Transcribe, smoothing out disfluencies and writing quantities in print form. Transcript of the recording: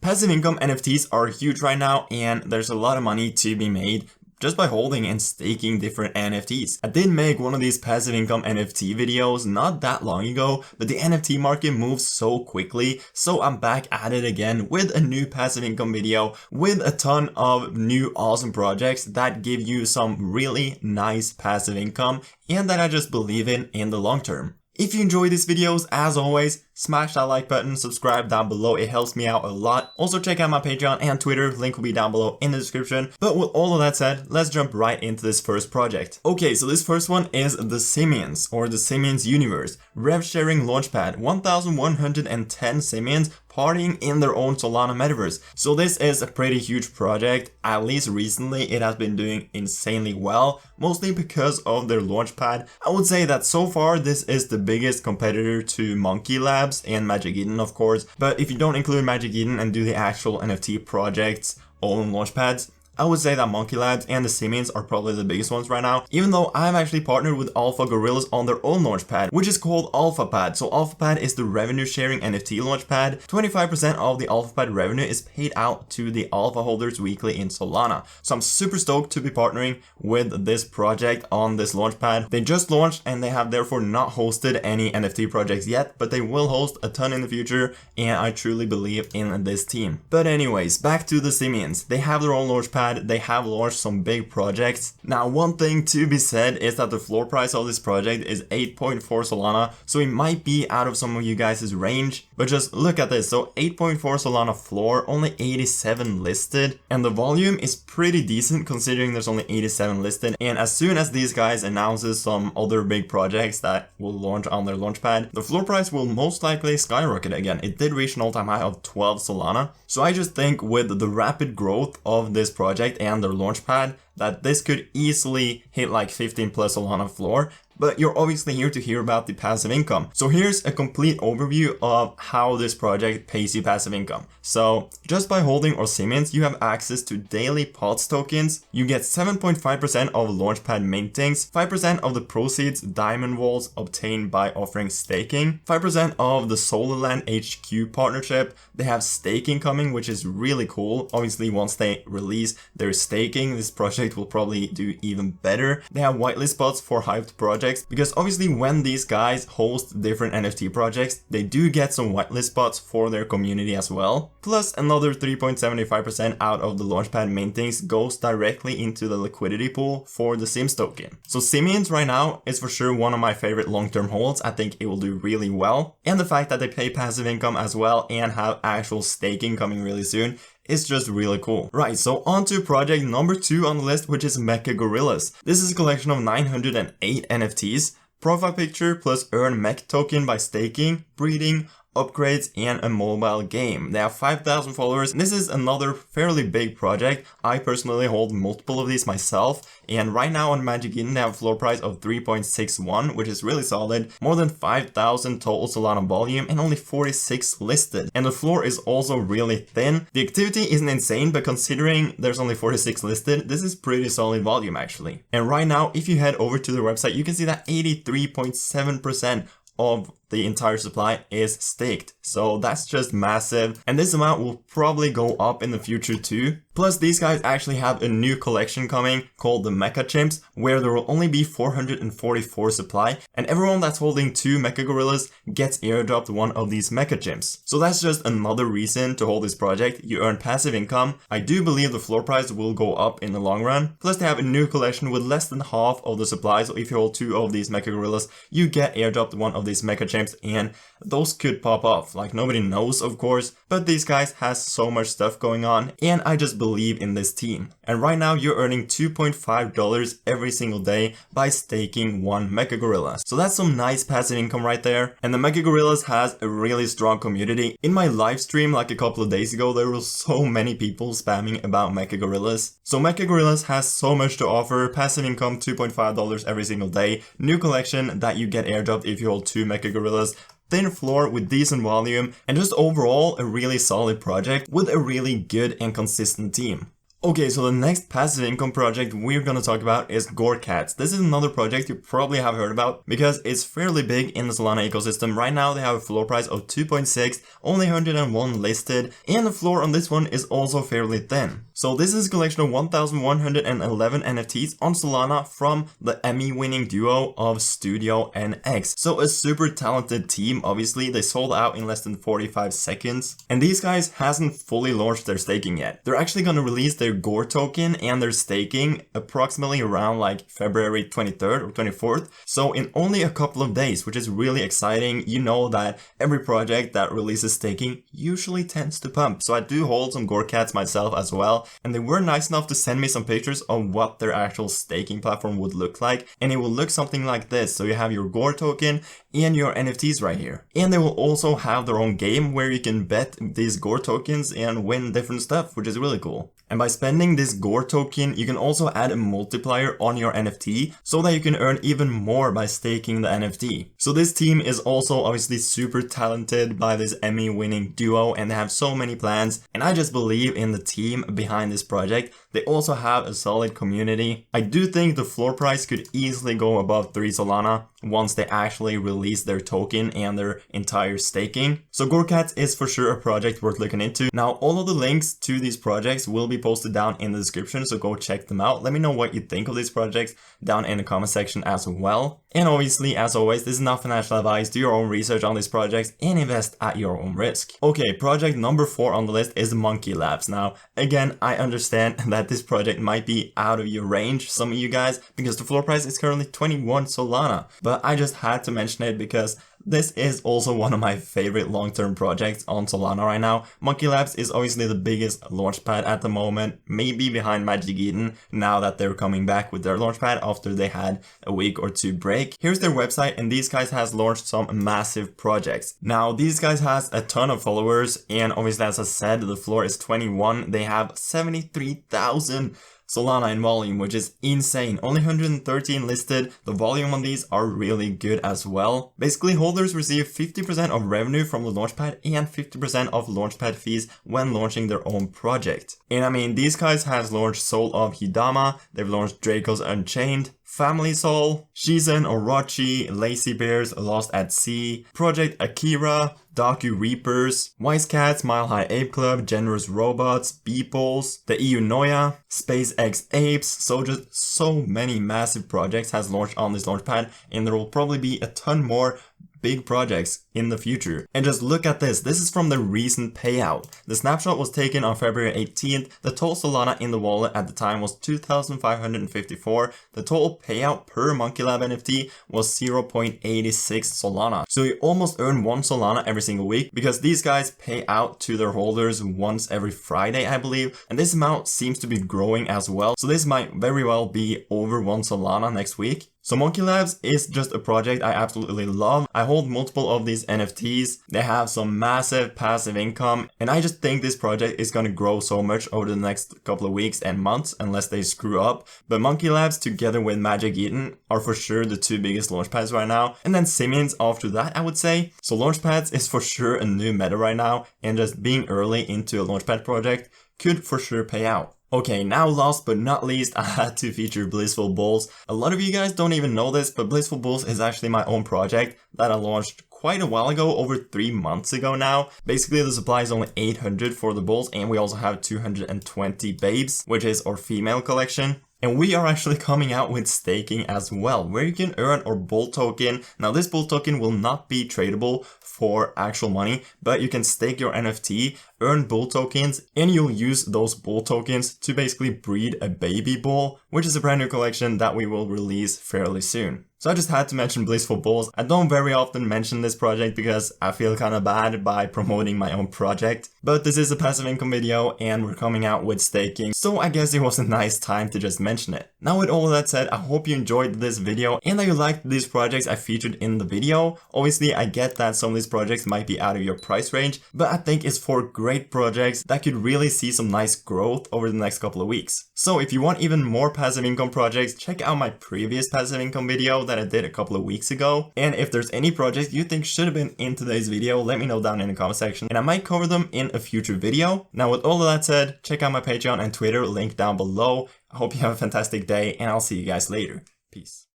Passive income NFTs are huge right now, and there's a lot of money to be made just by holding and staking different NFTs. I did make one of these passive income NFT videos not that long ago, but the NFT market moves so quickly, so I'm back at it again with a new passive income video with a ton of new awesome projects that give you some really nice passive income and that I just believe in the long term. If you enjoy these videos, as always, smash that like button, subscribe down below, it helps me out a lot. Also check out my Patreon and Twitter, link will be down below in the description. But with all of that said, let's jump right into this first project. Okay, so this first one is the Simians, or the Simians universe. Rev sharing launchpad, 1110 Simians partying in their own Solana metaverse. So this is a pretty huge project, at least recently it has been doing insanely well, mostly because of their launchpad. I would say that so far this is the biggest competitor to MonkeLabs and MekaGorillaz of course, but if you don't include MekaGorillaz and do the actual NFT project's own launchpads, I would say that MonkeLabs and the Simians are probably the biggest ones right now, even though I've actually partnered with MekaGorillaz on their own launchpad, which is called AlphaPad. So AlphaPad is the revenue sharing NFT launchpad. 25% of the AlphaPad revenue is paid out to the alpha holders weekly in Solana. So I'm super stoked to be partnering with this project on this launchpad. They just launched and they have therefore not hosted any NFT projects yet, but they will host a ton in the future, and I truly believe in this team. But anyways, back to the Simians. They have their own launchpad. They have launched some big projects. Now, one thing to be said is that the floor price of this project is 8.4 Solana, so it might be out of some of you guys' range, but just look at this. So 8.4 Solana floor, only 87 listed, and the volume is pretty decent considering there's only 87 listed. And as soon as these guys announces some other big projects that will launch on their launchpad, the floor price will most likely skyrocket again. It did reach an all-time high of 12 Solana. So I just think with the rapid growth of this project and their launchpad that this could easily hit like 15 plus Solana floor. But you're obviously here to hear about the passive income. So here's a complete overview of how this project pays you passive income. So just by holding or Simians, you have access to daily POTS tokens. You get 7.5% of launchpad mintings, 5% of the proceeds diamond walls obtained by offering staking, 5% of the Solana HQ partnership. They have staking coming, which is really cool. Obviously, once they release their staking, this project will probably do even better. They have whitelist spots for hyped projects, because obviously when these guys host different NFT projects, they do get some whitelist spots for their community as well. Plus another 3.75% out of the launchpad mintings goes directly into the liquidity pool for the Sims token. So Simians right now is for sure one of my favorite long-term holds. I think it will do really well. And the fact that they pay passive income as well and have actual staking coming really soon, it's just really cool. Right, so on to project number 2 on the list, which is MekaGorillaz. This is a collection of 908 NFTs, profile picture plus earn Mech token by staking, breeding, upgrades, and a mobile game. They have 5,000 followers. This is another fairly big project. I personally hold multiple of these myself, and right now on MekaGorillaz they have a floor price of 3.61, which is really solid. More than 5,000 total Solana volume and only 46 listed. And the floor is also really thin. The activity isn't insane, but considering there's only 46 listed, this is pretty solid volume actually. And right now, if you head over to their website, you can see that 83.7% of the entire supply is staked. So that's just massive, and this amount will probably go up in the future too. Plus these guys actually have a new collection coming called the Mecha Chimps, where there will only be 444 supply, and everyone that's holding 2 MekaGorillaz gets airdropped one of these Mecha Chimps. So that's just another reason to hold this project. You earn passive income. I do believe the floor price will go up in the long run. Plus they have a new collection with less than half of the supply, so if you hold 2 of these MekaGorillaz, you get airdropped one of these Mecha Chimps, and those could pop off. Like, nobody knows of course, but these guys has so much stuff going on, and I just believe in this team. And right now you're earning $2.5 every single day by staking 1 MekaGorillaz. So that's some nice passive income right there. And the MekaGorillaz has a really strong community. In my live stream like a couple of days ago, there were so many people spamming about MekaGorillaz. So MekaGorillaz has so much to offer. Passive income $2.5 every single day. New collection that you get airdropped if you hold 2 MekaGorillaz. Thin floor with decent volume, and just overall a really solid project with a really good and consistent team. Okay, so the next passive income project we're gonna talk about is GoreCats. This is another project you probably have heard about because it's fairly big in the Solana ecosystem. Right now they have a floor price of 2.6, only 101 listed, and the floor on this one is also fairly thin. So this is a collection of 1,111 NFTs on Solana from the Emmy-winning duo of Studio NX. So a super talented team, obviously. They sold out in less than 45 seconds. And these guys hasn't fully launched their staking yet. They're actually gonna release their Gore token and their staking approximately around like February 23rd or 24th. So in only a couple of days, which is really exciting. You know that every project that releases staking usually tends to pump. So I do hold some GoreCats myself as well. And they were nice enough to send me some pictures of what their actual staking platform would look like. And it will look something like this. So you have your Gore token and your NFTs right here. And they will also have their own game where you can bet these Gore tokens and win different stuff, which is really cool. And by spending this Gore token, you can also add a multiplier on your NFT so that you can earn even more by staking the NFT. So this team is also obviously super talented by this Emmy-winning duo, and they have so many plans. And I just believe in the team behind this project. They also have a solid community. I do think the floor price could easily go above 3 Solana once they actually release their token and their entire staking. So GoreCats is for sure a project worth looking into. Now, all of the links to these projects will be posted down in the description, so go check them out. Let me know what you think of these projects down in the comment section as well. And obviously, as always, this is not financial advice. Do your own research on these projects and invest at your own risk. Okay, project number 4 on the list is MonkeLabs. Now, again, I understand that this project might be out of your range, some of you guys, because the floor price is currently 21 Solana. But I just had to mention it because this is also one of my favorite long-term projects on Solana right now. MonkeLabs is obviously the biggest launchpad at the moment, maybe behind Magic Eden, now that they're coming back with their launchpad after they had a week or two break. Here's their website, and these guys has launched some massive projects. Now, these guys has a ton of followers, and obviously, as I said, the floor is 21. They have 73,000 Solana in volume, which is insane. Only 113 listed. The volume on these are really good as well. Basically, holders receive 50% of revenue from the launchpad and 50% of launchpad fees when launching their own project. And I mean, these guys has launched Soul of Hidama, they've launched Draco's Unchained, Family Soul, Shizen Orochi, Lazy Bears, Lost at Sea, Project Akira, Daku Reapers, Wise Cats, Mile High Ape Club, Generous Robots, Beeples, the EU Noya, SpaceX Apes. So just so many massive projects has launched on this launchpad, and there will probably be a ton more big projects in the future. And just look at this. This is from the recent payout. The snapshot was taken on February 18th. The total Solana in the wallet at the time was 2,554. The total payout per MonkeLab NFT was 0.86 Solana. So you almost earn 1 Solana every single week because these guys pay out to their holders once every Friday, I believe. And this amount seems to be growing as well. So this might very well be over 1 Solana next week. So MonkeLabs is just a project I absolutely love. I hold multiple of these NFTs. They have some massive passive income, and I just think this project is going to grow so much over the next couple of weeks and months unless they screw up. But MonkeLabs together with Magic Eden are for sure the 2 biggest launchpads right now, and then Simians after that, I would say. So launchpads is for sure a new meta right now, and just being early into a launchpad project could for sure pay out. Okay, now last but not least, I had to feature Blissful Bulls. A lot of you guys don't even know this, but Blissful Bulls is actually my own project that I launched quite a while ago, over 3 months ago now. Basically, the supply is only 800 for the bulls, and we also have 220 babes, which is our female collection. And we are actually coming out with staking as well, where you can earn our bull token. Now, this bull token will not be tradable for actual money, but you can stake your NFT, earn bull tokens, and you'll use those bull tokens to basically breed a baby bull, which is a brand new collection that we will release fairly soon. So I just had to mention Blissful Bulls. I don't very often mention this project because I feel kind of bad by promoting my own project. But this is a passive income video and we're coming out with staking, so I guess it was a nice time to just mention it. Now with all of that said, I hope you enjoyed this video and that you liked these projects I featured in the video. Obviously, I get that some of these projects might be out of your price range, but I think it's for great projects that could really see some nice growth over the next couple of weeks. So if you want even more passive income projects, check out my previous passive income video that I did a couple of weeks ago. And if there's any project you think should have been in today's video, let me know down in the comment section and I might cover them in a future video. Now with all of that said, check out my Patreon and Twitter, link down below. I hope you have a fantastic day and I'll see you guys later. Peace.